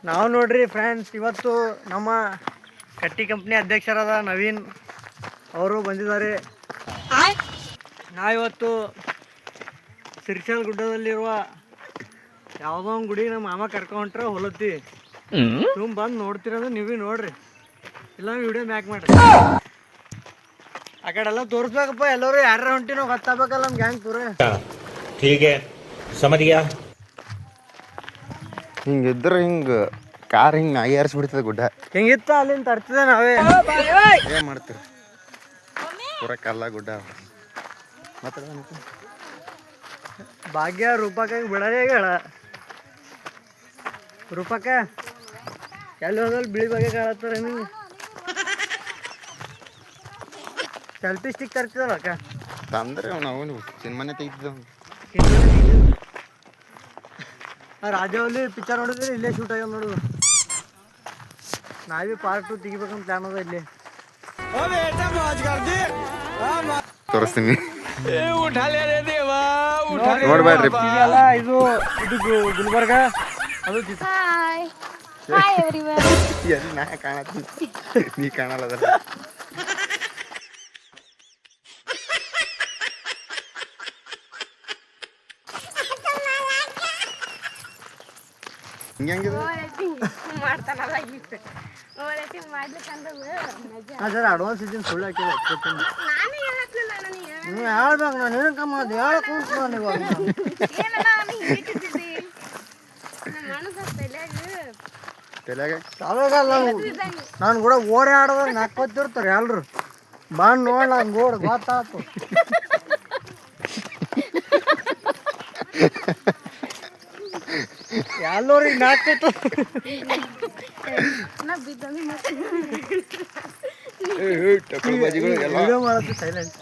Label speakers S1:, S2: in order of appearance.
S1: ನಾವು ನೋಡ್ರಿ ಫ್ರೆಂಡ್ಸ್, ಇವತ್ತು ನಮ್ಮ ಕಟ್ಟಿ ಕಂಪ್ನಿ ಅಧ್ಯಕ್ಷರಾದ ನವೀನ್ ಅವರು ಬಂದಿದ್ದಾರೆ. ನಾವಿವತ್ತು ಸಿರ್ಶಲ್ ಗುಡ್ಡದಲ್ಲಿರುವ ಯಾವುದೋ ಒಂದು ಗುಡಿ ನಮ್ಮ ಮಾಮ ಕರ್ಕೊಂಡ್ರೆ ಹೊಲತ್ತಿ ತುಂಬ ಬಂದು ನೋಡ್ತಿರೋದು ನೀವೇ ನೋಡ್ರಿ, ಇಲ್ಲ ವಿಡಿಯೋ ಮ್ಯಾಕ್ ಮಾಡ್ರಿ. ಆ ಕಡೆ ಎಲ್ಲ ತೋರಿಸ್ಬೇಕಪ್ಪ, ಎಲ್ಲರೂ ಯಾರ ಹೊಂಟಿ ನಾವು ಗೊತ್ತಾಗಬೇಕಲ್ಲ ನಮ್ಗೆ ಹೆಂಗೆ ಪೂರ.
S2: ಹೀಗೆ ಸಮರಿಯ
S3: ಹಿಂಗಿದ್ರೆ ಹಿಂಗೆ ಕಾರ್ ಹಿಂಗೆ ಅಯ್ಯಾರಿಸ್ಬಿಡ್ತದೆ ಗುಡ್ಡ.
S1: ಹಿಂಗಿತ್ತ ಅಲ್ಲಿಂದ ತರ್ತಿದೆ ನಾವೇ.
S3: ಏನು ಮಾಡ್ತೀರಿ ಪೂರ ಕಲ್ಲ ಗುಡ್ಡ. ಮತ್ತೆ
S1: ಭಾಗ್ಯ ರೂಪಕ್ಕಾಗಿ ಬಿಡಲೇ ಹೇಳ. ರೂಪಕ್ಕ ಎಲ್ಲಿ ಹೋದಲ್ಲಿ ಬಿಳಿ ಬಗ್ಗೆ ಕಾಳತ್ತಾರ ನಿಮ್ಗೆ. ಸೆಲ್ಫಿ ಸ್ಟಿಕ್ ತರ್ತಿದಲ್ಲ ಅಕ್ಕ,
S3: ತಂದ್ರೆ ನಾವು ಸಿನಿಮಾನೇ ತೆಗಿತಿದ್ದೆವು.
S1: ರಾಜವಲ್ಲಿ ಪಿಕ್ಚರ್ ನೋಡಿದ್ರೆ ಇಲ್ಲೇ ಶೂಟ್ ಆಗ್ಯಾವ ನೋಡು. ನಾವೇ ಪಾರ್ಟ್ 2 ತೆಗಿಬೇಕಂತ ಪ್ಲಾನ್ ಅದ ಇಲ್ಲಿ.
S3: ತೋರಿಸ್ತೀನಿ
S1: ನೋಡ್ಬೇಡ್ರಿ. ಇದು ಗುಲ್ಬರ್ಗ, ಅದು
S3: ಎಲ್ಲಿ ನಾ ಕಾಣತ್ತೀನಿ, ನೀ ಕಾಣಲ್ಲ ಅದ್ರ. ಹಿಂಗೆ
S1: ಸರ್ ಅಡ್ವಾನ್ಸ್ ಇದ್ದೀನಿ, ಸುಳ್ಳು ಹಾಕಿಲ್ಲ. ನೀವು ಹೇಳ್ಬೇಕು, ನಾನು ಏನಕ್ಕಮ್ಮ ಅದು ಹೇಳಕ್ ಕುಂತು ನೀವು. ನಾನು ಕೂಡ ಓಡೇ ಆಡೋದಾಗ ನಾಲ್ಕೊತ್ತಿರ್ತಾರೆ ಎಲ್ರು ಬಂದು ನೋಡ ನಾನು ಗೋಡ್ ಗೊತ್ತಾಯ್ತು. ಎಲ್ಲರಿಗೆ ನಾಲ್ಕೊತ್ತು ವಿಡಿಯೋ ಮಾಡತ್ತೆ ಸೈಲೆಂಟ್.